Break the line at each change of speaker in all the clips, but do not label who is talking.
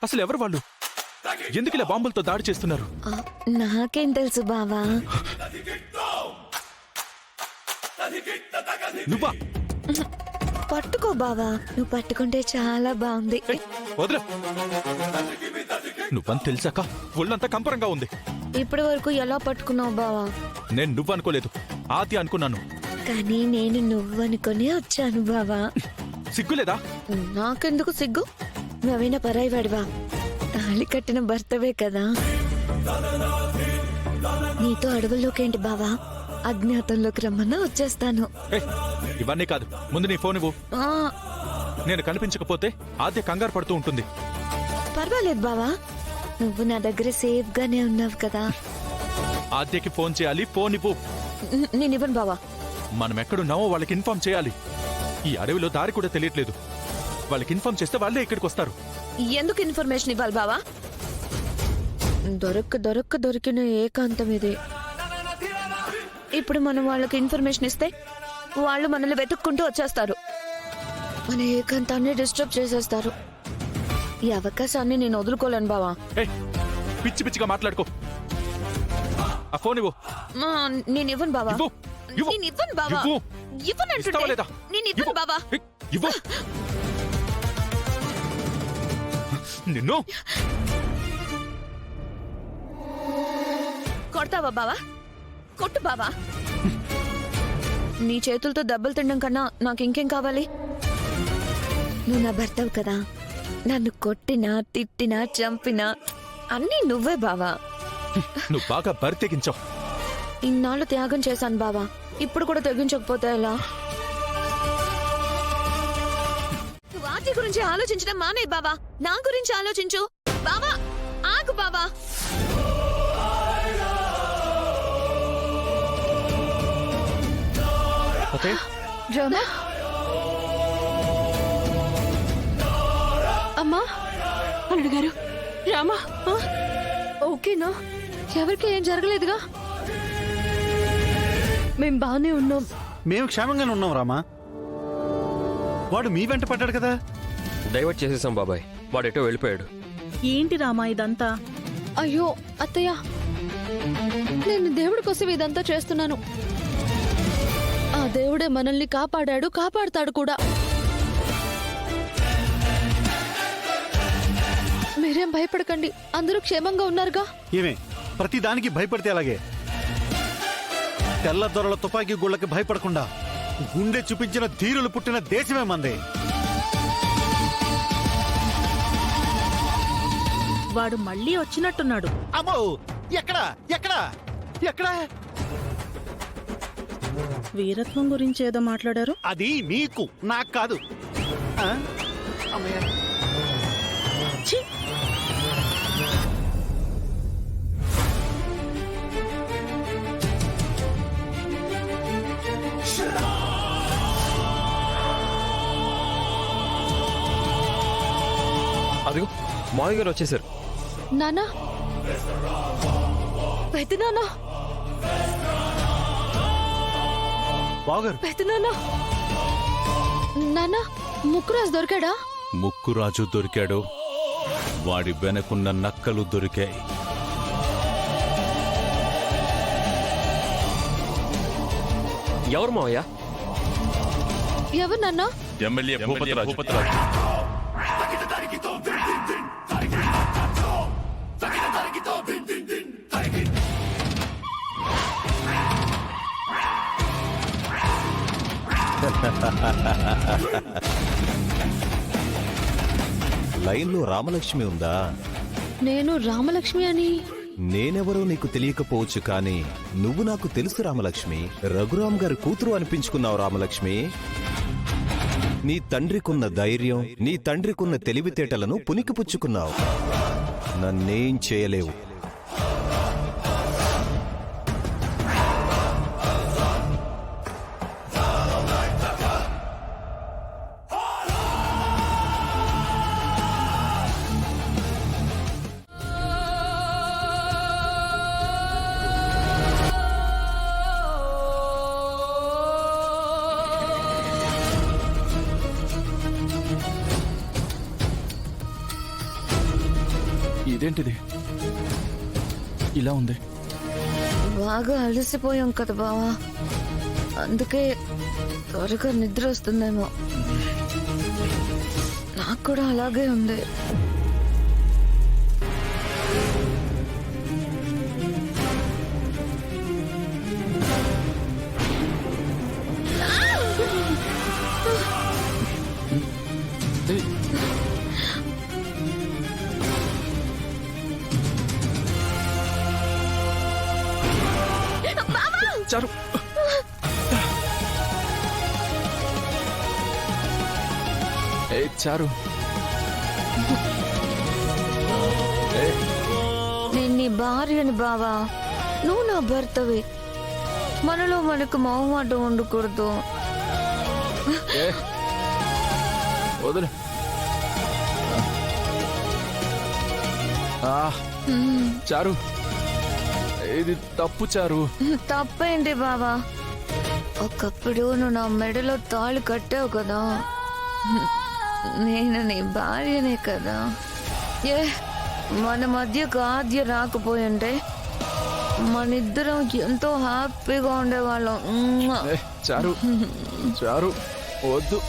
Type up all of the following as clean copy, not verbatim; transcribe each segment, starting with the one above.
అసలు ఎవరు వాళ్ళు? ఎందుకు ఇలా బాంబులతో దాడి చేస్తున్నారు?
నాకేం తెలుసు బావా.
నువ్వా?
పట్టుకో బావా, నువ్వు పట్టుకుంటే చాలా బాగుంది.
వదిలే. నువ్వని తెలిసాక ఒళ్ళంతా కంపరంగా ఉంది.
ఇప్పటి వరకు ఎలా పట్టుకున్నావు బావా?
నేను నువ్వు అనుకోలేదు, ఆది అనుకున్నాను.
కానీ నేను నువ్వనుకొని వచ్చాను బావా.
సిగ్గులేదా?
నాకెందుకు సిగ్గు? నువ్వైనా పరాయి వాడివా? తాళి కట్టిన భర్తవే కదా. నీతో అడవుల్లోకేంటి బావా? అజ్ఞాతంలోకి రమ్మన్నా వచ్చేస్తాను.
ఇవన్నీ కాదు, ముందు నీ ఫోన్ ఇవ్వు.
ఆ,
నేను కనిపించకపోతే ఆద్య కంగారు పడుతూ ఉంటుంది.
పర్వాలేదు బావా, నువ్వు నా దగ్గర సేఫ్ గానే ఉన్నావు కదా.
ఆద్యకి ఫోన్ చేయాలి, ఫోన్ ఇవ్వు.
నేను ఇవ్వను బావా.
మనం ఎక్కడున్నామో వాళ్ళకి ఇన్ఫార్మ్ చేయాలి. ఈ అడవిలో దారి కూడా తెలియట్లేదు. వాళ్ళకి ఇన్ఫార్మ్ చేస్తే వాళ్ళే ఇక్కడికి వస్తారు.
ఎందుకు ఇన్ఫర్మేషన్ ఇవ్వాలి బావా? దొరికిన ఏకాంతం ఇది. ఇప్పుడు మనం వాళ్ళకి ఇన్ఫర్మేషన్ ఇస్తే వాళ్ళు మనల్ని వెతుక్కుంటూ వచ్చేస్తారు, మన ఏకాంతాన్ని డిస్టర్బ్ చేసేస్తారు. ఈ అవకాశాన్ని నేను వదులుకోలేను బావా.
పిచ్చి పిచ్చిగా మాట్లాడుకో. ఆ ఫోన్ ఇవ్వు.
నేను ఇవ్వను బావా. నేను ఇవ్వను బావా. ఇవ్వనంటుంటే నేను ఇవ్వను బావా.
ఇవ్వు. నిన్ను
కొడతావా బావా? కొట్టు బావా. నీ చేతులతో దెబ్బలు తినడం కన్నా నాకు ఇంకేం కావాలి? నువ్వు నా భర్తవు కదా. నన్ను కొట్టినా, తిట్టినా, చంపినా అన్నీ నువ్వే బావా.
నువ్వు బాగా బరి తెగించావు.
ఇన్నాళ్ళు త్యాగం చేశాను బావా, ఇప్పుడు కూడా తెగించకపోతే ఎలా? నువ్వు ఆర్తి గురించి ఆలోచించడం మానే బావా, నా గురించి ఆలోచించు బావా. ఆగు బావా.
ఓకే
రామా.
అమ్మా, అల్లుడు గారు, రామా ఓకేనా? ఎవరికి ఏం జరగలేదుగా? మేం బానే ఉన్నాం.
మేము క్షేమంగానే ఉన్నాం రామా. వాడు మీ వెంట పడ్డాడు కదా.
డైవర్ట్ చేసేసాం బాబాయ్, వాడెటో వెళ్ళిపోయాడు.
ఏంటి రామా ఇదంతా?
అయ్యో అత్తయ్య, నేను దేవుడి కోసం ఇదంతా చేస్తున్నాను. ఆ దేవుడే మనల్ని కాపాడాడు, కాపాడుతాడు కూడా. మీరేం భయపడకండి, అందరూ క్షేమంగా ఉన్నారుగా.
ఏమే ప్రతి దానికి భయపడితే అలాగే. తెల్ల దొరల తుపాకీ గుళ్ళకి భయపడకుండా గుండె చూపించిన ధీరులు పుట్టిన దేశమే మందే.
వాడు మళ్ళీ వచ్చినట్టున్నాడు.
అమ్మో, ఎక్కడా ఎక్కడా ఎక్కడా?
వీరత్వం గురించి ఏదో మాట్లాడారు.
అది నీకు, నాకు కాదు. ఆ? అమ్మయ్య.
ఛీ!
అదిగో మావయ్య గారు వచ్చేసారు.
నానా, పెద్ద నానా,
బావగారు,
పెద్ద నానా. నానా, ముక్కురాజు దొరికాడా?
ముక్కురాజు దొరికాడు, వాడి వెనకున్న నక్కలు దొరికాయి.
ఎవరు మావయ్య?
ఎవరు నాన్నా?
ఎమ్మెల్యే భూపతిరాజు.
లైన్లో రామలక్ష్మి ఉందా?
నేను రామలక్ష్మి అని.
నేనెవరో నీకు తెలియకపోవచ్చు, కానీ నువ్వు నాకు తెలుసు రామలక్ష్మి. రఘురామ్ గారి కూతురు అనిపించుకున్నావు రామలక్ష్మి. నీ తండ్రికున్న ధైర్యం, నీ తండ్రికున్న తెలివితేటలను పుణికిపుచ్చుకున్నావు. నన్నేం చేయలేవు.
ఇదేంటిది ఇలా ఉంది?
బాగా అలసిపోయాం కదా బావా, అందుకే త్వరగా నిద్ర వస్తుందేమో. నాకు కూడా అలాగే ఉంది.
ఏయ్, చారు ఏ చారు
నేను నీ భార్యని బావా, నువ్వు నా భర్తవి. మనలో మనకు మొహమాటం ఉండకూడదు.
ఏ, వదిలే. చారు ఇది తప్పు చారు.
తప్పేంటి బావా, ఒకప్పుడు నువ్వు నా మెడలో తాళి కట్టావు కదా, నేను నీ భార్యనే కదా. ఏ మన మధ్యకు ఆద్య రాకపోయింటే మనిద్దరం ఎంతో హ్యాపీగా ఉండేవాళ్ళం.
ఏ, చారు చారు వద్దు,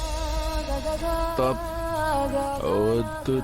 వద్దు.